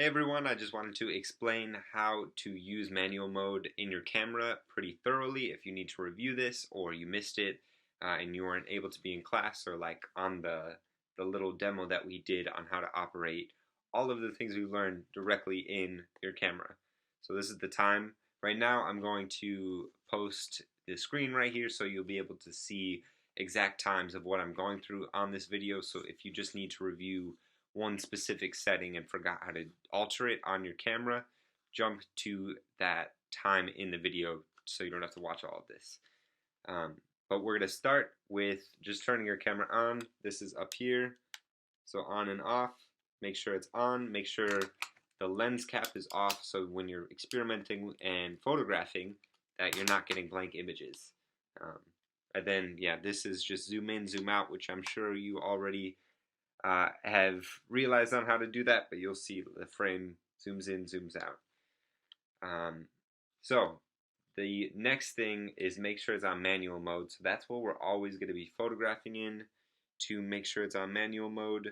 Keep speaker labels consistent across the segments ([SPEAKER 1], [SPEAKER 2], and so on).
[SPEAKER 1] Hey everyone, I just wanted to explain how to use manual mode in your camera pretty thoroughly if you need to review this or you missed it and you weren't able to be in class or like on the little demo that we did on how to operate all of the things we learned directly in your camera. So this is the time. Right now I'm going to post the screen right here so you'll be able to see exact times of what I'm going through on this video. So if you just need to review one specific setting and forgot how to alter it on your camera, jump to that time in the video so you don't have to watch all of this. But we're going to start with just turning your camera on. This is up here, so on and off. Make sure it's on. Make sure the lens cap is off so when you're experimenting and photographing that you're not getting blank images. And then, yeah, this is just zoom in, zoom out, which I'm sure you already have realized on how to do that, but you'll see the frame zooms in, zooms out. So the next thing is make sure it's on manual mode. So that's what we're always going to be photographing in. To make sure it's on manual mode,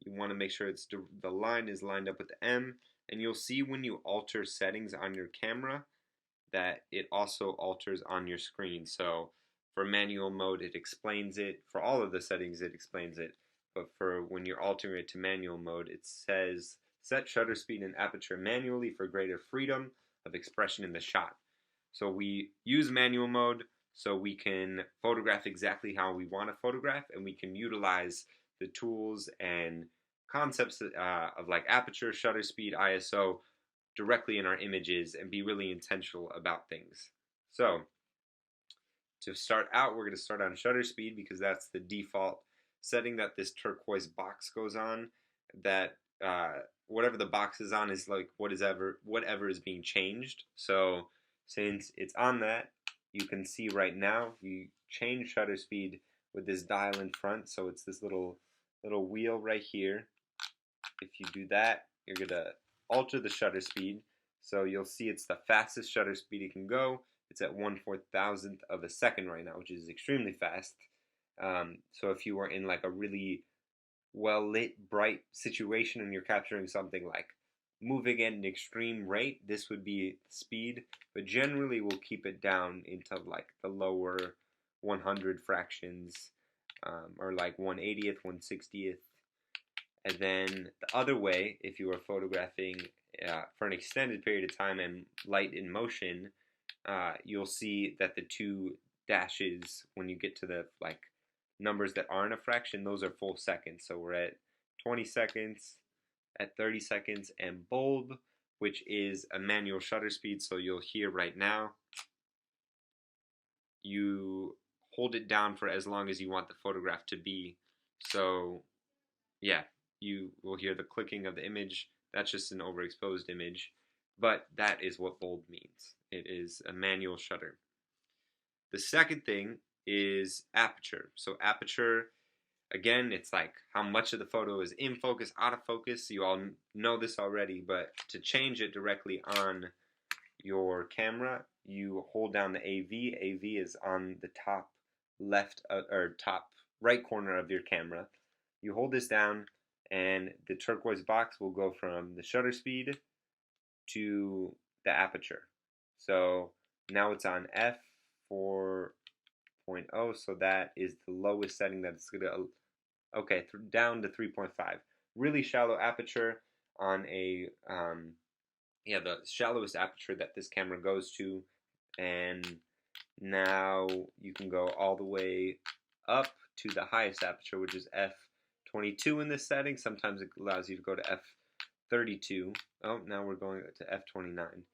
[SPEAKER 1] you want to make sure it's the line is lined up with the M, and you'll see when you alter settings on your camera that it also alters on your screen. So for manual mode, it explains it. For all of the settings, it explains it. But for when you're altering it to manual mode, it says set shutter speed and aperture manually for greater freedom of expression in the shot. So we use manual mode so we can photograph exactly how we want to photograph, and we can utilize the tools and concepts of like aperture, shutter speed, ISO directly in our images and be really intentional about things. So to start out, we're going to start on shutter speed because that's the default setting that this turquoise box goes on. That whatever the box is on is like whatever is being changed. So since it's on that, you can see right now you change shutter speed with this dial in front. So it's this little wheel right here. If you do that, you're gonna alter the shutter speed. So you'll see it's the fastest shutter speed it can go. It's at 1/4000th of a second right now, which is extremely fast. So if you were in like a really well lit, bright situation and you're capturing something like moving at an extreme rate, this would be speed. But generally, we'll keep it down into like the lower 100 fractions, or like 1/80th, 1/60th. And then the other way, if you are photographing for an extended period of time and light in motion, you'll see that the two dashes, when you get to the like numbers that aren't a fraction, those are full seconds. So we're at 20 seconds, at 30 seconds, and bulb, which is a manual shutter speed. So you'll hear right now, you hold it down for as long as you want the photograph to be. So yeah, you will hear the clicking of the image. That's just an overexposed image, but that is what bulb means. It is a manual shutter. The second thing is aperture. So aperture, again, it's like how much of the photo is in focus, out of focus. You all know this already, but to change it directly on your camera, you hold down the AV. AV is on the top left or top right corner of your camera. You hold this down, and the turquoise box will go from the shutter speed to the aperture. So now it's on f4.0, so that is the lowest setting that it's going to, okay, down to 3.5. Really shallow aperture on a, yeah, the shallowest aperture that this camera goes to. And now you can go all the way up to the highest aperture, which is f22 in this setting. Sometimes it allows you to go to f32. Oh, now we're going to f29.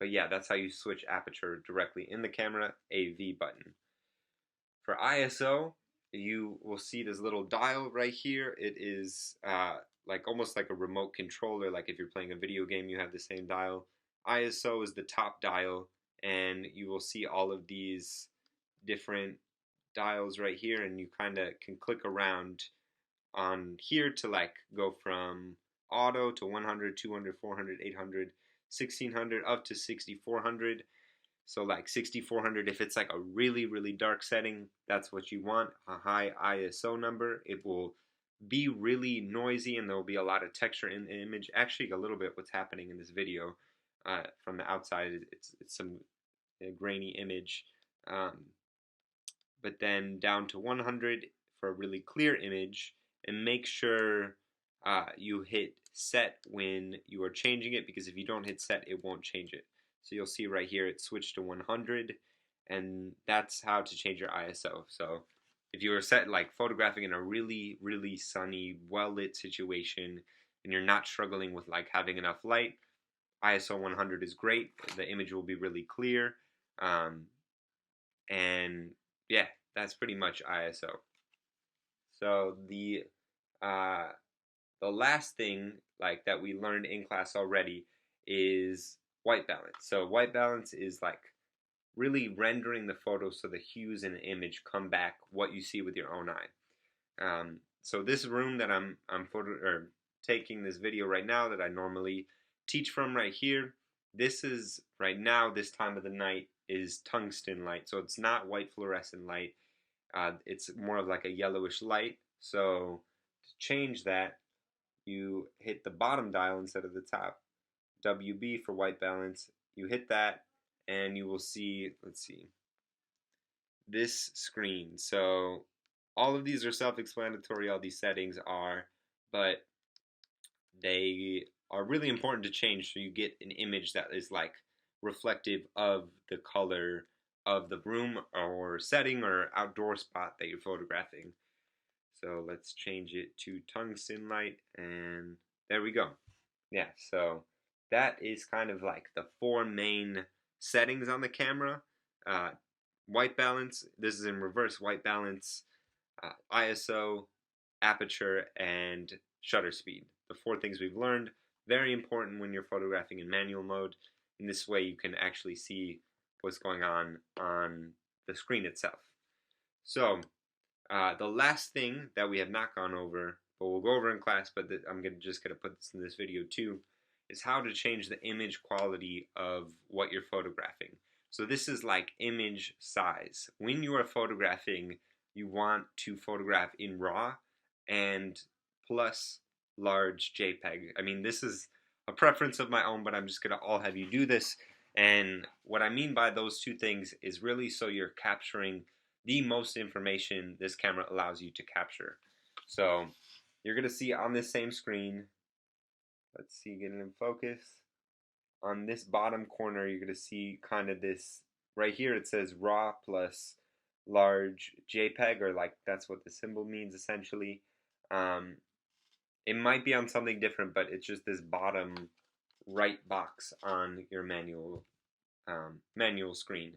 [SPEAKER 1] But yeah, that's how you switch aperture directly in the camera, AV button. For ISO, you will see this little dial right here. It is like almost like a remote controller. Like if you're playing a video game, you have the same dial. ISO is the top dial, and you will see all of these different dials right here, and you kind of can click around on here to like go from auto to 100, 200, 400, 800, 1600 up to 6400. So like 6400, if it's like a really dark setting, that's what you want, a high ISO number. It will be really noisy and there will be a lot of texture in the image. Actually, a little bit what's happening in this video from the outside. It's some grainy image. Um, but then down to 100 for a really clear image, and make sure you hit set when you are changing it, because if you don't hit set, it won't change it. So you'll see right here it switched to 100, and that's how to change your ISO. So if you are set like photographing in a really, really sunny, well-lit situation, and you're not struggling with like having enough light, ISO 100 is great. The image will be really clear. Um, and yeah, that's pretty much ISO. So uh, the last thing like that we learned in class already is white balance. So white balance is like really rendering the photo so the hues in the image come back what you see with your own eye. So this room that I'm taking this video right now, that I normally teach from right here, this is right now, this time of the night, is tungsten light. So it's not white fluorescent light. It's more of like a yellowish light. So to change that, you hit the bottom dial instead of the top. WB for white balance. You hit that and you will see, let's see, this screen. So all of these are self-explanatory, all these settings are, but they are really important to change so you get an image that is like reflective of the color of the room or setting or outdoor spot that you're photographing. So let's change it to tungsten light, and there we go. Yeah, so that is kind of like the four main settings on the camera. Uh, white balance, this is in reverse: white balance, ISO, aperture, and shutter speed. The four things we've learned, very important when you're photographing in manual mode. In this way you can actually see what's going on the screen itself. So the last thing that we have not gone over, but we'll go over in class, but I'm just going to put this in this video too, is how to change the image quality of what you're photographing. So this is like image size. When you are photographing, you want to photograph in RAW and plus large JPEG. I mean, this is a preference of my own, but I'm just going to all have you do this. And what I mean by those two things is really so you're capturing the most information this camera allows you to capture. So you're going to see on this same screen, let's see, getting in focus, on this bottom corner you're going to see kind of this, right here it says RAW plus large JPEG, or like that's what the symbol means essentially. It might be on something different, but it's just this bottom right box on your manual screen.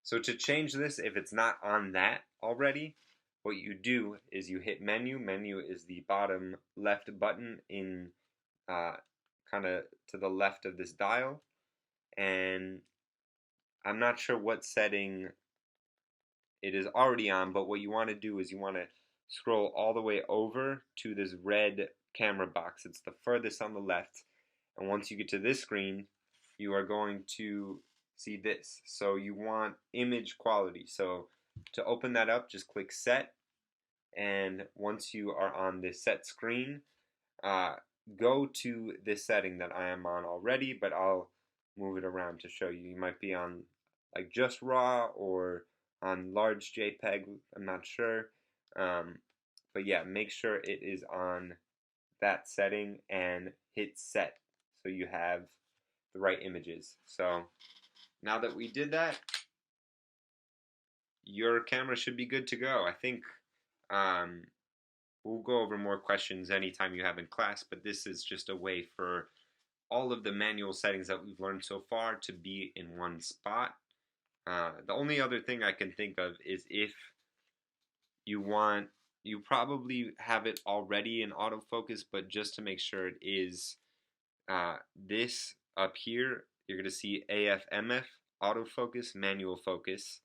[SPEAKER 1] So to change this, if it's not on that already, what you do is you hit menu. Menu is the bottom left button in kind of to the left of this dial. And I'm not sure what setting it is already on, but what you want to do is you want to scroll all the way over to this red camera box. It's the furthest on the left. And once you get to this screen, you are going to see this. So you want image quality. So to open that up, just click set. And once you are on this set screen, go to this setting that I am on already, but I'll move it around to show you. You might be on like just RAW or on large JPEG, I'm not sure. But yeah, make sure it is on that setting and hit set so you have the right images. So now that we did that, your camera should be good to go. I think we'll go over more questions anytime you have in class, but this is just a way for all of the manual settings that we've learned so far to be in one spot. The only other thing I can think of is if you probably have it already in autofocus, but just to make sure it is this up here, you're going to see AFMF, autofocus, manual focus.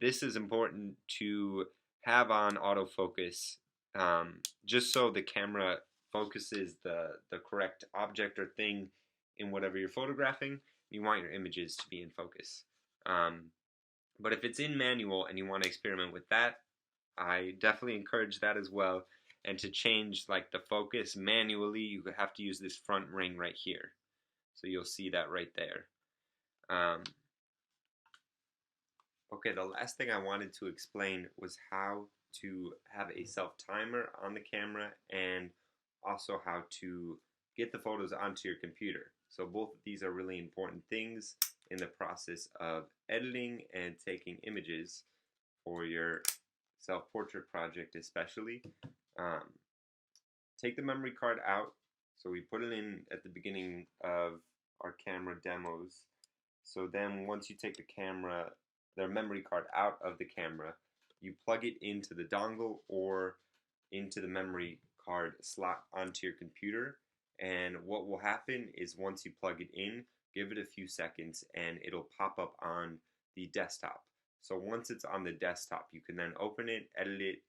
[SPEAKER 1] This is important to have on autofocus just so the camera focuses the correct object or thing in whatever you're photographing. You want your images to be in focus. But if it's in manual and you want to experiment with that, I definitely encourage that as well. And to change like the focus manually, you have to use this front ring right here. So you'll see that right there. Okay, the last thing I wanted to explain was how to have a self-timer on the camera and also how to get the photos onto your computer. So both of these are really important things in the process of editing and taking images for your self-portrait project especially. Um, Take the memory card out. So we put it in at the beginning of our camera demos. So then once you take the memory card out of the camera, you plug it into the dongle or into the memory card slot onto your computer. And what will happen is once you plug it in, give it a few seconds and it'll pop up on the desktop. So once it's on the desktop, you can then open it, edit it,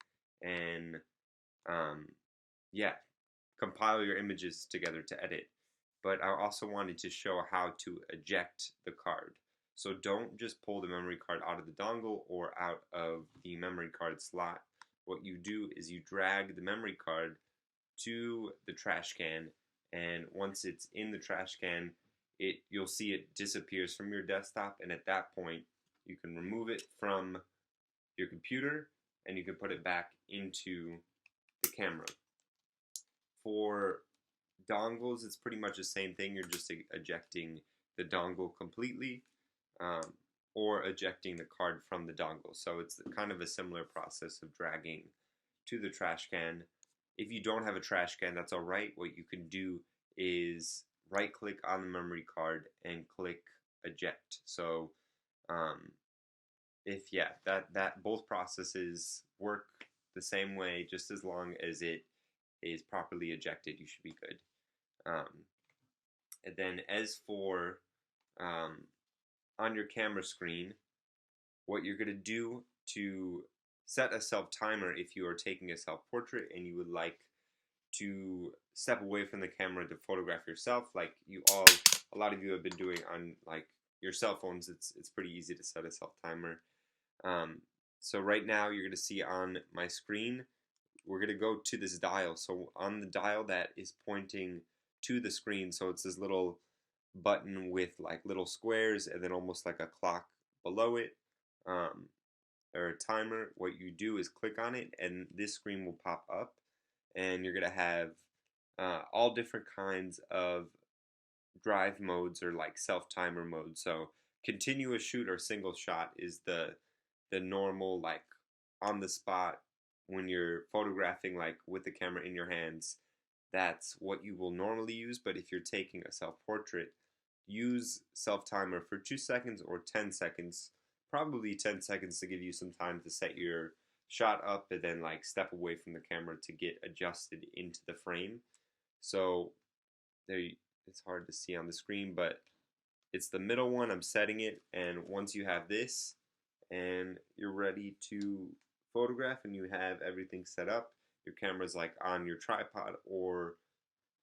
[SPEAKER 1] and yeah, compile your images together to edit. But I also wanted to show how to eject the card. So don't just pull the memory card out of the dongle or out of the memory card slot. What you do is you drag the memory card to the trash can, and once it's in the trash can, you'll see it disappears from your desktop, and at that point you can remove it from your computer and you can put it back into the camera. For dongles, it's pretty much the same thing. You're just ejecting the dongle completely or ejecting the card from the dongle. So it's kind of a similar process of dragging to the trash can. If you don't have a trash can, that's all right. What you can do is right click on the memory card and click eject. So if that both processes work the same way, just as long as it is properly ejected, you should be good. And then as for on your camera screen, what you're going to do to set a self-timer if you are taking a self-portrait and you would like to step away from the camera to photograph yourself, like a lot of you have been doing on like your cell phones. It's pretty easy to set a self-timer. So right now you're going to see on my screen, we're going to go to this dial. So on the dial that is pointing to the screen, so it's this little button with like little squares and then almost like a clock below it, or a timer. What you do is click on it and this screen will pop up, and you're going to have all different kinds of drive modes or like self-timer mode. So continuous shoot or single shot is the normal, like on the spot when you're photographing like with the camera in your hands. That's what you will normally use. But if you're taking a self-portrait, use self-timer for 2 seconds or 10 seconds, probably 10 seconds to give you some time to set your shot up and then like step away from the camera to get adjusted into the frame. So there, it's hard to see on the screen, but it's the middle one. I'm setting it, and once you have this and you're ready to photograph and you have everything set up, your camera's like on your tripod or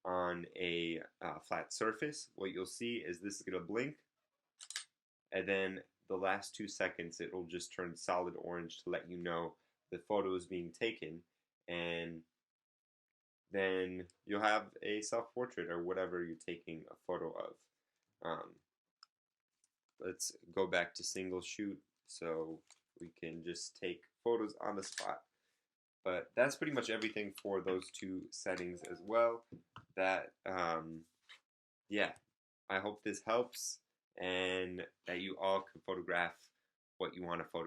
[SPEAKER 1] on a flat surface, what you'll see is this is going to blink, and then the last 2 seconds it will just turn solid orange to let you know the photo is being taken, and then you'll have a self-portrait or whatever you're taking a photo of. Let's go back to single shoot so we can just take photos on the spot. But that's pretty much everything for those two settings as well. That, yeah, I hope this helps and that you all can photograph what you want to photograph.